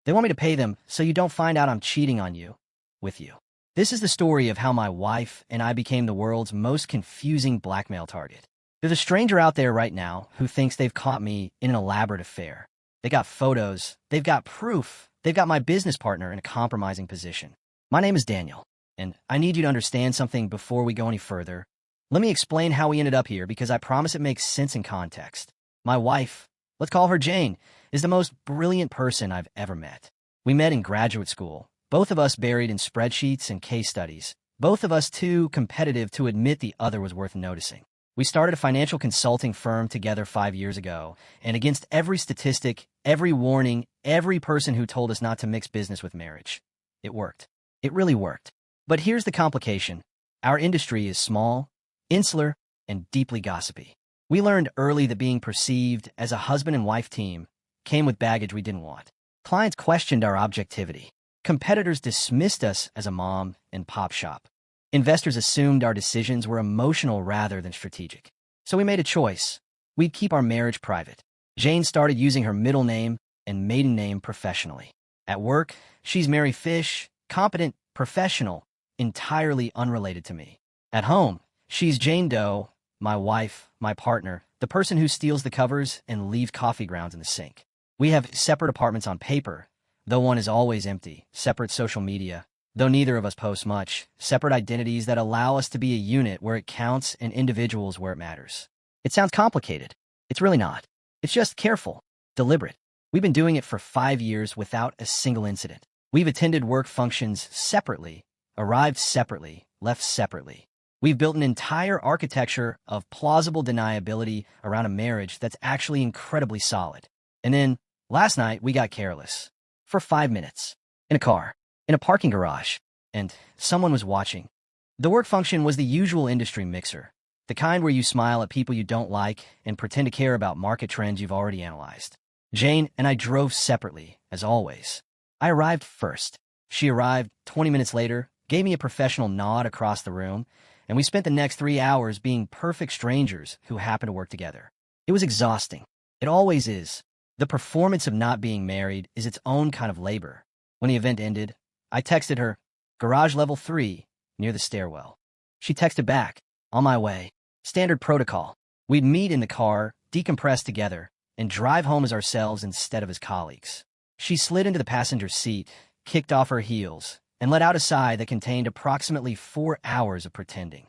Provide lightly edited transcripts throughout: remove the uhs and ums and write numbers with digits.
They want me to pay them so you don't find out I'm cheating on you, with you. This is the story of how my wife and I became the world's most confusing blackmail target. There's a stranger out there right now who thinks they've caught me in an elaborate affair. They got photos, they've got proof, they've got my business partner in a compromising position. My name is Daniel, and I need you to understand something before we go any further. Let me explain how we ended up here because I promise it makes sense in context. My wife, let's call her Jane, is the most brilliant person I've ever met. We met in graduate school, both of us buried in spreadsheets and case studies, both of us too competitive to admit the other was worth noticing. We started a financial consulting firm together 5 years ago, and against every statistic, every warning, every person who told us not to mix business with marriage, it worked. It really worked. But here's the complication. Our industry is small, insular, and deeply gossipy. We learned early that being perceived as a husband and wife team came with baggage we didn't want. Clients questioned our objectivity. Competitors dismissed us as a mom and pop shop. Investors assumed our decisions were emotional rather than strategic. So we made a choice. We'd keep our marriage private. Jane started using her middle name and maiden name professionally. At work, she's Mary Fish, competent, professional, entirely unrelated to me. At home, she's Jane Doe, my wife, my partner, the person who steals the covers and leaves coffee grounds in the sink. We have separate apartments on paper, though one is always empty, separate social media, though neither of us post much, separate identities that allow us to be a unit where it counts and individuals where it matters. It sounds complicated. It's really not. It's just careful, deliberate. We've been doing it for 5 years without a single incident. We've attended work functions separately, arrived separately, left separately. We've built an entire architecture of plausible deniability around a marriage that's actually incredibly solid. And then, last night, we got careless. For 5 minutes. In a car. In a parking garage. And someone was watching. The work function was the usual industry mixer. The kind where you smile at people you don't like and pretend to care about market trends you've already analyzed. Jane and I drove separately, as always. I arrived first. She arrived 20 minutes later, gave me a professional nod across the room, and we spent the next 3 hours being perfect strangers who happened to work together. It was exhausting. It always is. The performance of not being married is its own kind of labor. When the event ended, I texted her, garage level 3, near the stairwell. She texted back, on my way. Standard protocol. We'd meet in the car, decompress together, and drive home as ourselves instead of as colleagues. She slid into the passenger seat, kicked off her heels, and let out a sigh that contained approximately 4 hours of pretending.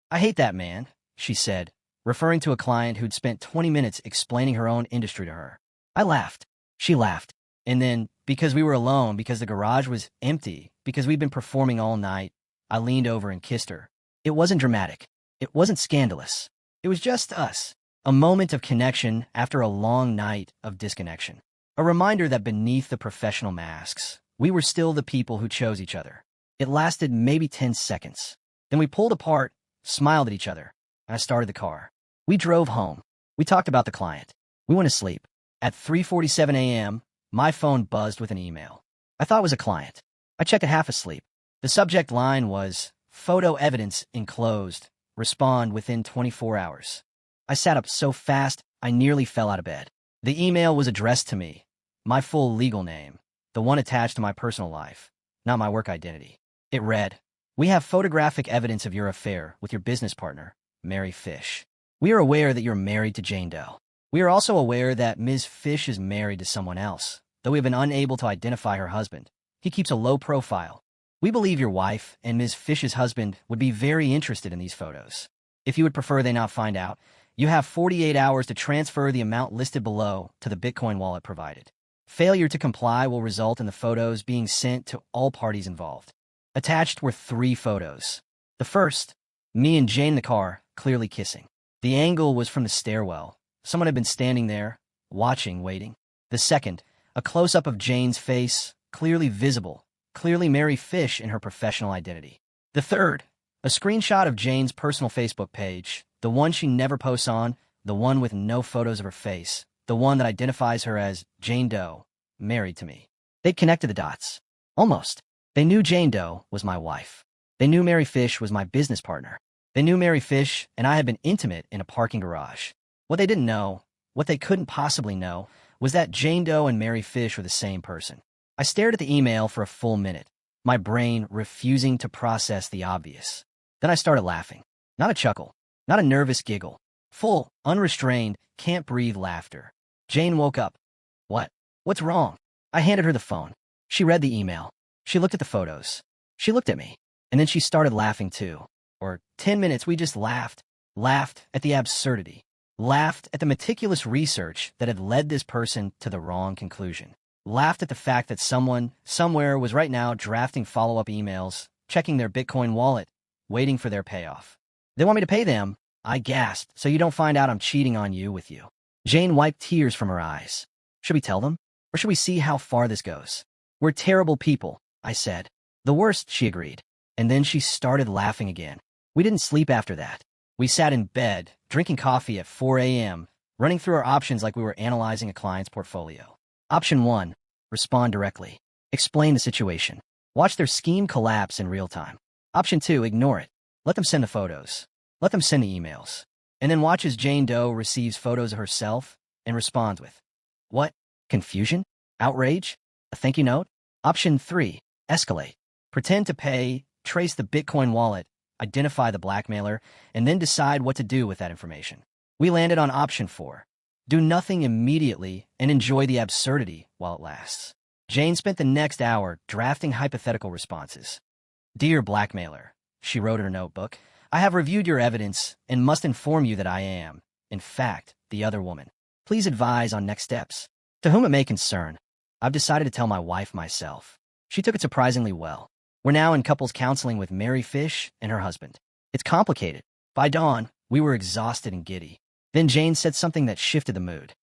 I hate that man, she said, referring to a client who'd spent 20 minutes explaining her own industry to her. I laughed. She laughed. And then, because we were alone, because the garage was empty, because we'd been performing all night, I leaned over and kissed her. It wasn't dramatic. It wasn't scandalous. It was just us. A moment of connection after a long night of disconnection. A reminder that beneath the professional masks, we were still the people who chose each other. It lasted maybe 10 seconds. Then we pulled apart, smiled at each other, and I started the car. We drove home. We talked about the client. We went to sleep. At 3:47 a.m., my phone buzzed with an email. I thought it was a client. I checked it half asleep. The subject line was, photo evidence enclosed. Respond within 24 hours. I sat up so fast, I nearly fell out of bed. The email was addressed to me, my full legal name, the one attached to my personal life, not my work identity. It read, we have photographic evidence of your affair with your business partner, Mary Fish. We are aware that you're married to Jane Doe. We are also aware that Ms. Fish is married to someone else, though we have been unable to identify her husband. He keeps a low profile. We believe your wife and Ms. Fish's husband would be very interested in these photos. If you would prefer they not find out, you have 48 hours to transfer the amount listed below to the Bitcoin wallet provided. Failure to comply will result in the photos being sent to all parties involved. Attached were 3 photos. The first, me and Jane in the car, clearly kissing. The angle was from the stairwell. Someone had been standing there, watching, waiting. The second, a close-up of Jane's face, clearly visible, clearly Mary Fish in her professional identity. The third, a screenshot of Jane's personal Facebook page, the one she never posts on, the one with no photos of her face, the one that identifies her as Jane Doe, married to me. They'd connected the dots. Almost. They knew Jane Doe was my wife. They knew Mary Fish was my business partner. They knew Mary Fish and I had been intimate in a parking garage. What they didn't know, what they couldn't possibly know, was that Jane Doe and Mary Fish were the same person. I stared at the email for a full minute, my brain refusing to process the obvious. Then I started laughing. Not a chuckle, not a nervous giggle. Full, unrestrained, can't-breathe laughter. Jane woke up. What? What's wrong? I handed her the phone. She read the email. She looked at the photos. She looked at me. And then she started laughing too. For 10 minutes we just laughed. Laughed at the absurdity. Laughed at the meticulous research that had led this person to the wrong conclusion. Laughed at the fact that someone, somewhere, was right now drafting follow-up emails, checking their Bitcoin wallet, waiting for their payoff. They want me to pay them, I gasped, so you don't find out I'm cheating on you with you. Jane wiped tears from her eyes. Should we tell them? Or should we see how far this goes? We're terrible people, I said. The worst, she agreed. And then she started laughing again. We didn't sleep after that. We sat in bed, drinking coffee at 4 a.m., running through our options like we were analyzing a client's portfolio. Option 1, respond directly. Explain the situation. Watch their scheme collapse in real time. Option 2, ignore it. Let them send the photos. Let them send the emails. And then watch as Jane Doe receives photos of herself and responds with, what? Confusion? Outrage? A thank you note? Option 3, escalate. Pretend to pay, trace the Bitcoin wallet, identify the blackmailer, and then decide what to do with that information. We landed on option 4. Do nothing immediately and enjoy the absurdity while it lasts. Jane spent the next hour drafting hypothetical responses. Dear blackmailer, she wrote in her notebook, I have reviewed your evidence and must inform you that I am, in fact, the other woman. Please advise on next steps. To whom it may concern, I've decided to tell my wife myself. She took it surprisingly well. We're now in couples counseling with Mary Fish and her husband. It's complicated. By dawn, we were exhausted and giddy. Then Jane said something that shifted the mood.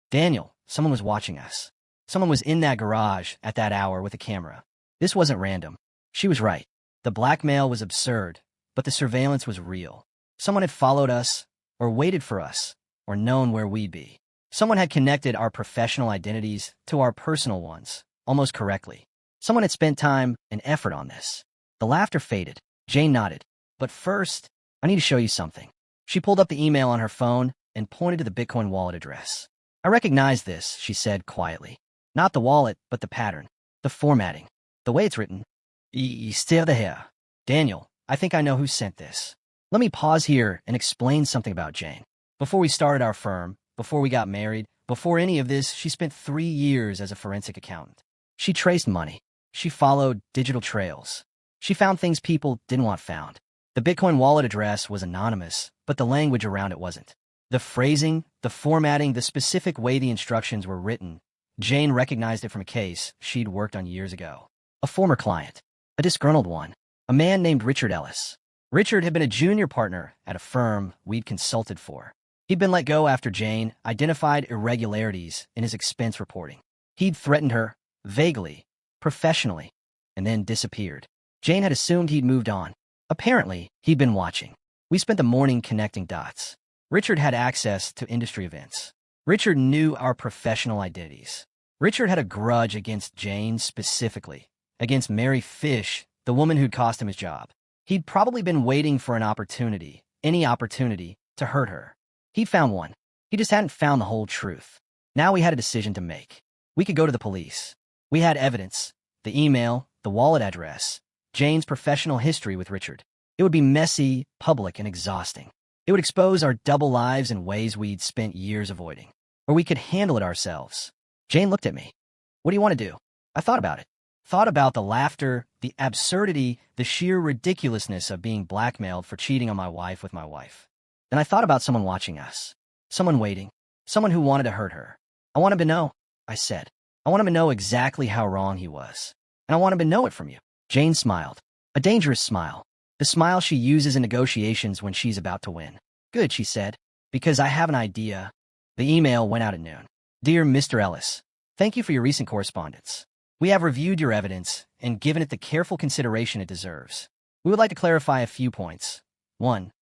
Daniel, someone was watching us. Someone was in that garage at that hour with a camera. This wasn't random. She was right. The blackmail was absurd, but the surveillance was real. Someone had followed us, or waited for us, or known where we'd be. Someone had connected our professional identities to our personal ones, almost correctly. Someone had spent time and effort on this. The laughter faded. Jane nodded. But first, I need to show you something. She pulled up the email on her phone and pointed to the Bitcoin wallet address. I recognize this, she said quietly. Not the wallet, but the pattern, the formatting, the way it's written. Still there. Daniel, I think I know who sent this. Let me pause here and explain something about Jane. Before we started our firm, before we got married, before any of this, she spent 3 years as a forensic accountant. She traced money. She followed digital trails. She found things people didn't want found. The Bitcoin wallet address was anonymous, but the language around it wasn't. The phrasing, the formatting, the specific way the instructions were written. Jane recognized it from a case she'd worked on years ago. A former client, a disgruntled one, a man named Richard Ellis. Richard had been a junior partner at a firm we'd consulted for. He'd been let go after Jane identified irregularities in his expense reporting. He'd threatened her, vaguely, professionally, and then disappeared. Jane had assumed he'd moved on. Apparently, he'd been watching. We spent the morning connecting dots. Richard had access to industry events. Richard knew our professional identities. Richard had a grudge against Jane specifically, against Mary Fish, the woman who'd cost him his job. He'd probably been waiting for an opportunity, any opportunity, to hurt her. He'd found one. He just hadn't found the whole truth. Now we had a decision to make. We could go to the police. We had evidence, the email, the wallet address, Jane's professional history with Richard. It would be messy, public, and exhausting. It would expose our double lives in ways we'd spent years avoiding. Or we could handle it ourselves. Jane looked at me. What do you want to do? I thought about it. Thought about the laughter, the absurdity, the sheer ridiculousness of being blackmailed for cheating on my wife with my wife. Then I thought about someone watching us. Someone waiting. Someone who wanted to hurt her. I want him to know, I said. I want him to know exactly how wrong he was. And I want him to know it from you. Jane smiled. A dangerous smile. The smile she uses in negotiations when she's about to win. Good, she said, because I have an idea. The email went out at noon. Dear Mr. Ellis, thank you for your recent correspondence. We have reviewed your evidence and given it the careful consideration it deserves. We would like to clarify a few points. 1.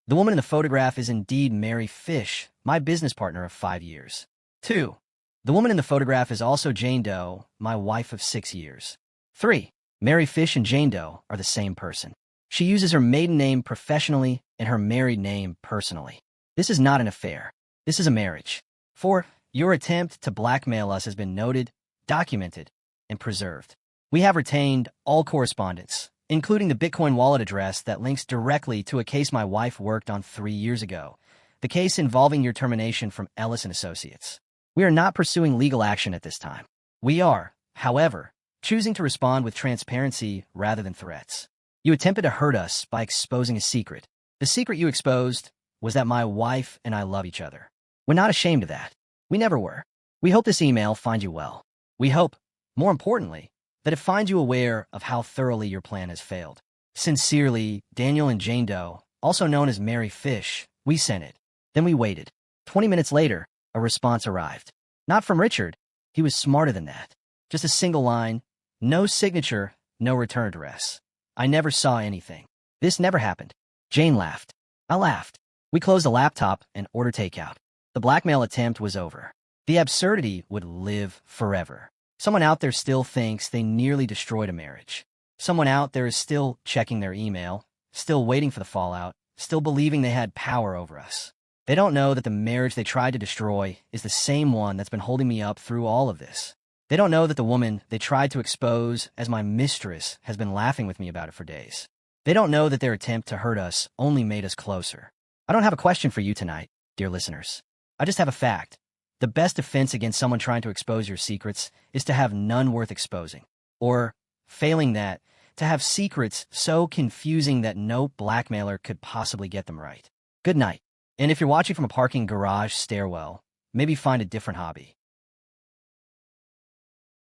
The woman in the photograph is indeed Mary Fish, my business partner of 5 years. 2. The woman in the photograph is also Jane Doe, my wife of 6 years. 3. Mary Fish and Jane Doe are the same person. She uses her maiden name professionally and her married name personally. This is not an affair. This is a marriage. 4. Your attempt to blackmail us has been noted, documented, and preserved. We have retained all correspondence, including the Bitcoin wallet address that links directly to a case my wife worked on 3 years ago, the case involving your termination from Ellis & Associates. We are not pursuing legal action at this time. We are, however, choosing to respond with transparency rather than threats. You attempted to hurt us by exposing a secret. The secret you exposed was that my wife and I love each other. We're not ashamed of that. We never were. We hope this email finds you well. We hope, more importantly, that it finds you aware of how thoroughly your plan has failed. Sincerely, Daniel and Jane Doe, also known as Mary Fish. We sent it. Then we waited. 20 minutes later, a response arrived. Not from Richard. He was smarter than that. Just a single line, no signature, no return address. I never saw anything. This never happened. Jane laughed. I laughed. We closed the laptop and ordered takeout. The blackmail attempt was over. The absurdity would live forever. Someone out there still thinks they nearly destroyed a marriage. Someone out there is still checking their email, still waiting for the fallout, still believing they had power over us. They don't know that the marriage they tried to destroy is the same one that's been holding me up through all of this. They don't know that the woman they tried to expose as my mistress has been laughing with me about it for days. They don't know that their attempt to hurt us only made us closer. I don't have a question for you tonight, dear listeners. I just have a fact. The best defense against someone trying to expose your secrets is to have none worth exposing. Or, failing that, to have secrets so confusing that no blackmailer could possibly get them right. Good night. And if you're watching from a parking garage stairwell, maybe find a different hobby.